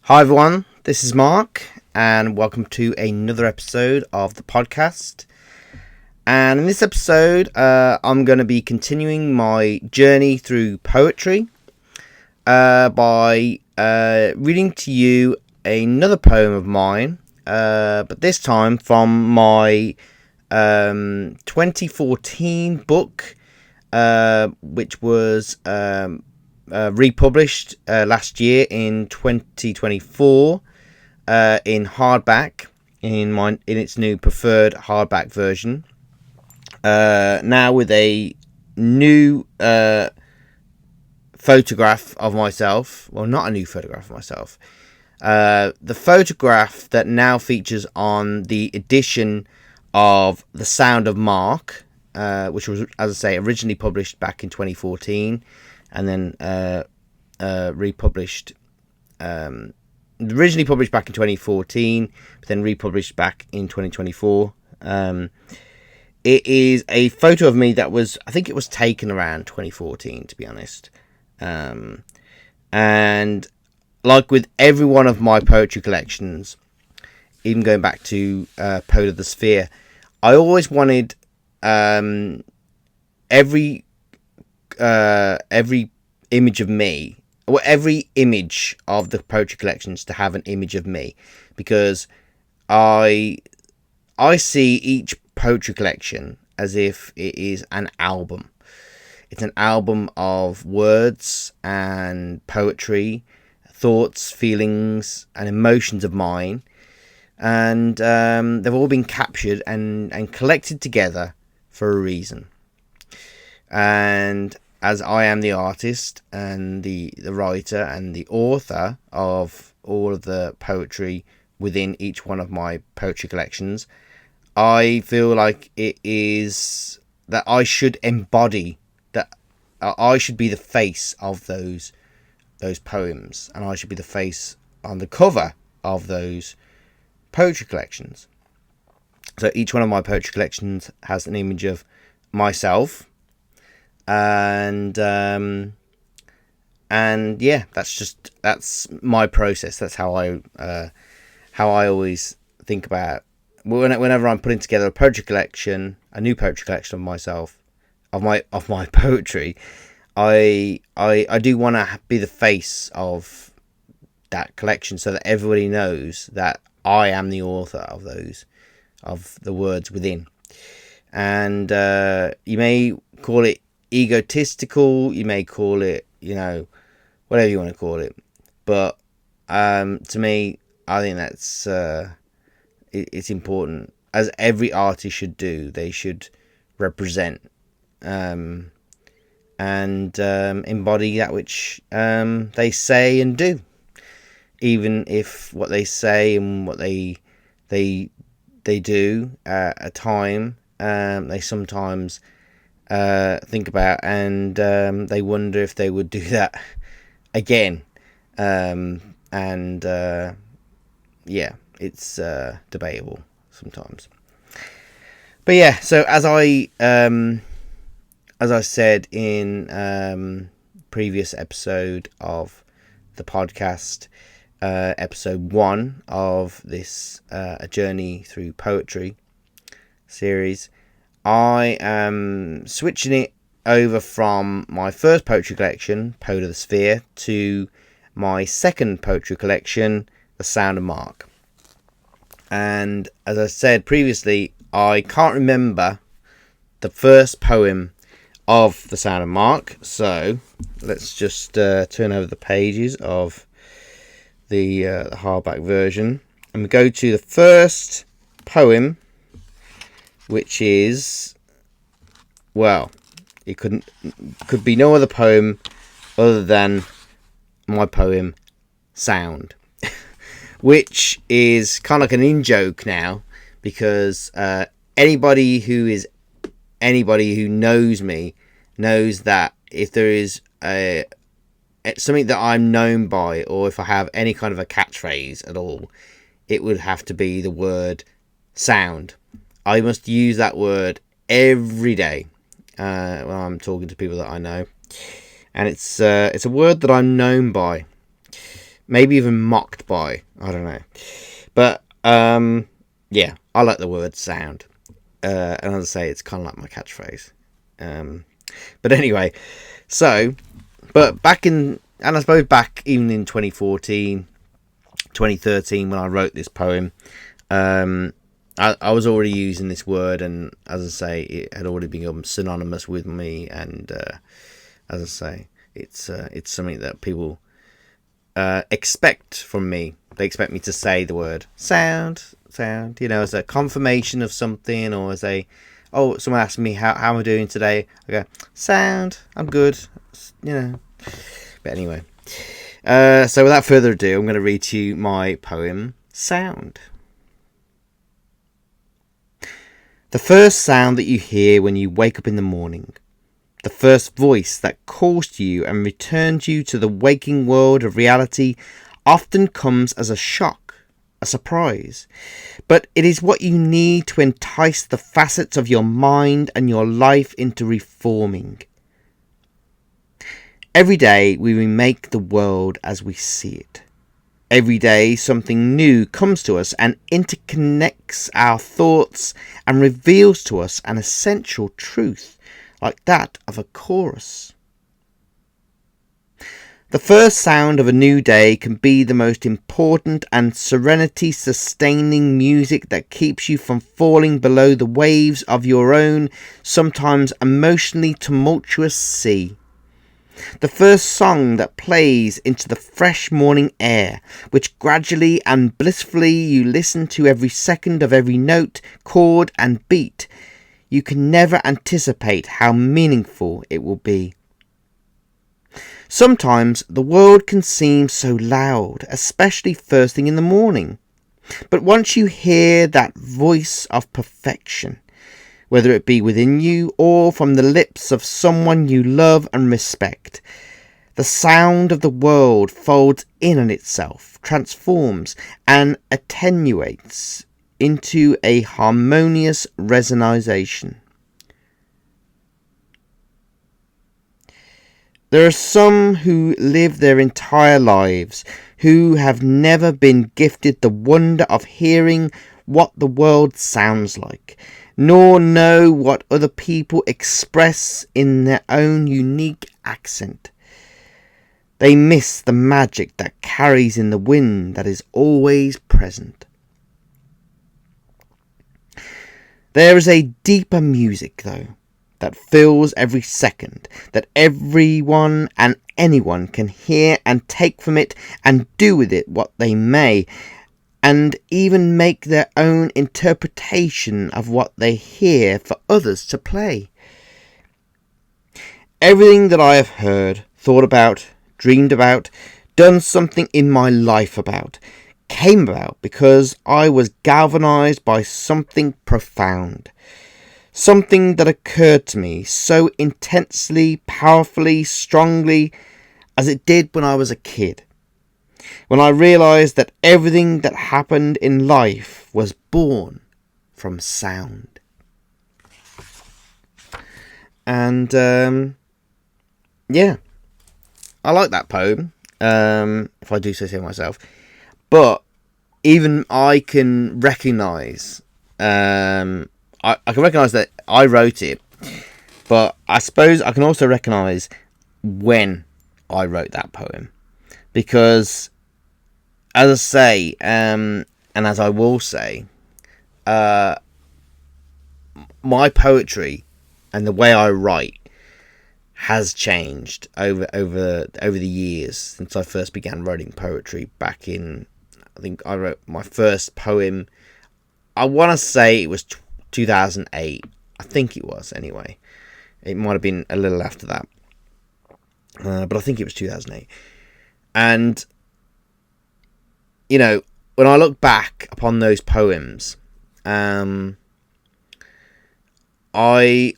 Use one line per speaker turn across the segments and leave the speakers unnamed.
Hi everyone, this is Mark, and welcome to another episode of the podcast. And in this episode, I'm going to be continuing my journey through poetry by reading to you another poem of mine, but this time from my 2014 book, which was republished last year in 2024 in hardback in its new preferred hardback version. Now with a new photograph of myself. Well, not a new photograph of myself. The photograph that now features on the edition of The Sound of Mark, which was, as I say, originally published back in 2014 and then republished, originally published back in 2014, but then republished back in 2024. It is a photo of me that was, I think it was taken around 2014, to be honest. And like with every one of my poetry collections, even going back to Poet of the Sphere, I always wanted every image of me, or every image of the poetry collections to have an image of me, because I see each poetry collection as if it is an album. It's an album of words and poetry, thoughts, feelings, and emotions of mine, and they've all been captured and collected together for a reason. And as I am the artist and the writer and the author of all of the poetry within each one of my poetry collections, I feel like it is that I should embody that. I should be the face of those poems, and I should be the face on the cover of those poetry collections. So each one of my poetry collections has an image of myself, and yeah, that's my process. That's how I always think about whenever I'm putting together a poetry collection, a new poetry collection of myself, of my poetry. I do want to be the face of that collection, so that everybody knows that I am the author of the words within. And you may call it egotistical, you may call it, whatever you want to call it, but to me, I think that's it's important, as every artist should do. They should represent and embody that which they say and do, even if what they say and what they do at a time, they sometimes think about, and they wonder if they would do that again. Yeah, it's debatable sometimes. But yeah, so as I said in previous episode of the podcast, episode 1 of this A Journey Through Poetry series, I am switching it over from my first poetry collection, Poet of the Sphere, to my second poetry collection, The Sound of Mark. And as I said previously, I can't remember the first poem of The Sound of Mark, so let's just turn over the pages of the hardback version, and we go to the first poem, which is, well, it could be no other poem other than my poem Sound, which is kind of like an in-joke now, because anybody who knows me knows that if there is something that I'm known by, or if I have any kind of a catchphrase at all, it would have to be the word sound. I must use that word every day when I'm talking to people that I know, and it's a word that I'm known by. maybe even mocked by. I don't know. But yeah, I like the word sound. And as I say, it's kind of like my catchphrase. But anyway, so, but back in, and I suppose back even in 2014, 2013, when I wrote this poem, I was already using this word, and as I say, it had already become synonymous with me. And as I say, it's something that people expect from me. They expect me to say the word sound, as a confirmation of something, or as someone asks me how am I doing today, I go, sound, I'm good, But anyway, so without further ado, I'm going to read to you my poem, Sound. The first sound that you hear when you wake up in the morning, the first voice that calls to you and returns you to the waking world of reality, often comes as a shock, a surprise. But it is what you need to entice the facets of your mind and your life into reforming. Every day we remake the world as we see it. Every day something new comes to us and interconnects our thoughts and reveals to us an essential truth, like that of a chorus. The first sound of a new day can be the most important and serenity-sustaining music that keeps you from falling below the waves of your own, sometimes emotionally tumultuous sea. The first song that plays into the fresh morning air, which gradually and blissfully you listen to every second of every note, chord and beat. You can never anticipate how meaningful it will be. Sometimes the world can seem so loud, especially first thing in the morning. But once you hear that voice of perfection, whether it be within you or from the lips of someone you love and respect, the sound of the world folds in on itself, transforms and attenuates into a harmonious resonization. There are some who live their entire lives who have never been gifted the wonder of hearing what the world sounds like, nor know what other people express in their own unique accent. They miss the magic that carries in the wind that is always present. There is a deeper music, though, that fills every second, that everyone and anyone can hear and take from it and do with it what they may, and even make their own interpretation of what they hear for others to play. Everything that I have heard, thought about, dreamed about, done something in my life about, came about because I was galvanized by something profound. Something that occurred to me so intensely, powerfully, strongly as it did when I was a kid. When I realised that everything that happened in life was born from sound. And yeah, I like that poem, if I do say so myself. But even I can recognise, I can recognise that I wrote it, but I suppose I can also recognise when I wrote that poem. Because, as I say, and as I will say, my poetry and the way I write has changed over the years since I first began writing poetry back in, I think I wrote my first poem, I want to say it was 2008. I think it was, anyway. It might have been a little after that. But I think it was 2008. And, when I look back upon those poems, I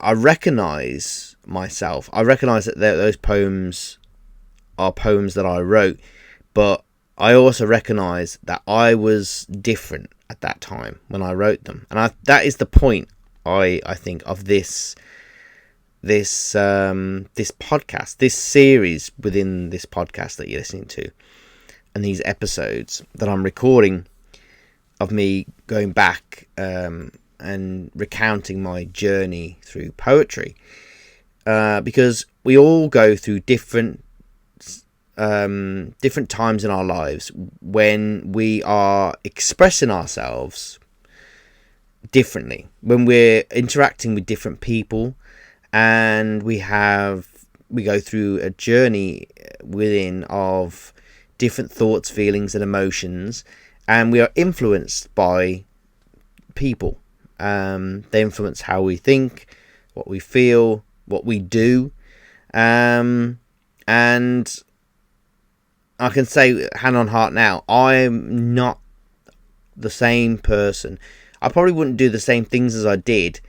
recognise myself. I recognise that those poems are poems that I wrote, but I also recognise that I was different at that time when I wrote them. And that is the point, I think, of this podcast, this series within this podcast that you're listening to. and these episodes that I'm recording of me going back and recounting my journey through poetry, because we all go through different times in our lives when we are expressing ourselves differently, when we're interacting with different people, and we go through a journey within of different thoughts, feelings, and emotions, and we are influenced by people. They influence how we think, what we feel, what we do, and I can say, hand on heart now, I'm not the same person. I probably wouldn't do the same things as I did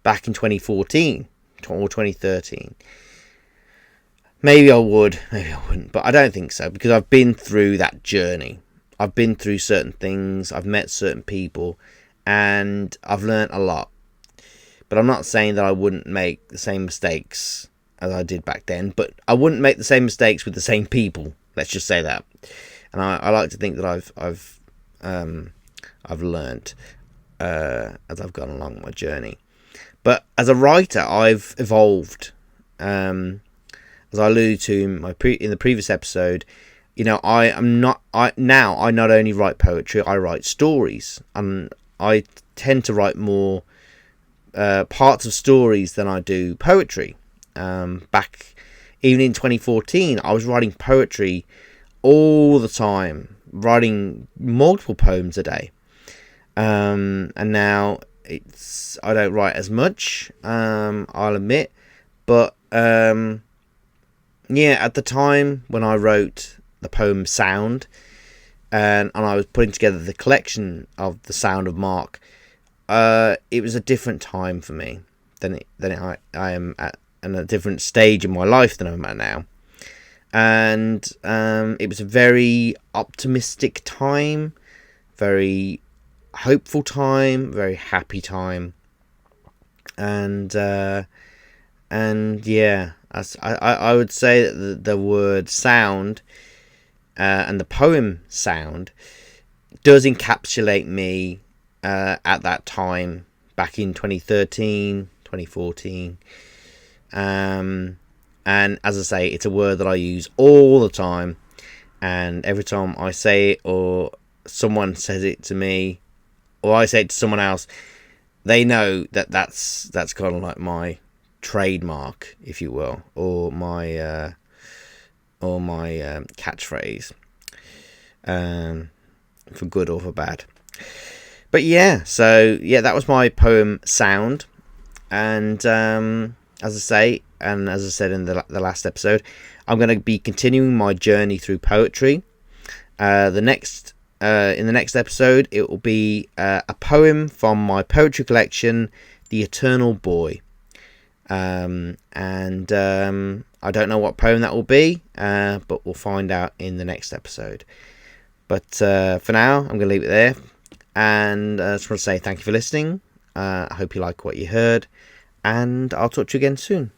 back in 2014 or 2013. Maybe I would, maybe I wouldn't, but I don't think so, because I've been through that journey. I've been through certain things, I've met certain people, and I've learnt a lot. But I'm not saying that I wouldn't make the same mistakes as I did back then, but I wouldn't make the same mistakes with the same people. Let's just say that. And I like to think that I've learnt as I've gone along my journey. But as a writer, I've evolved. As I alluded to in the previous episode, I not only write poetry, I write stories, and I tend to write more parts of stories than I do poetry. Back even in 2014, I was writing poetry all the time, writing multiple poems a day. And now I don't write as much, I'll admit, but at the time when I wrote the poem Sound, and I was putting together the collection of the Sound of Mark, it was a different time for me than I am at, and a different stage in my life than I'm at now. And it was a very optimistic time, very hopeful time, very happy time, and yeah, I would say that the word sound and the poem Sound does encapsulate me at that time back in 2013, 2014. And as I say, it's a word that I use all the time, and every time I say it or someone says it to me or I say it to someone else, they know that that's kind of like my trademark, if you will, or my catchphrase, for good or for bad. But that was my poem Sound, and as I say, and as I said in the last episode, I'm going to be continuing my journey through poetry. In the next episode, it will be a poem from my poetry collection, The Eternal Boy. I don't know what poem that will be, but we'll find out in the next episode. But for now, I'm going to leave it there. And I just want to say thank you for listening. I hope you like what you heard. And I'll talk to you again soon.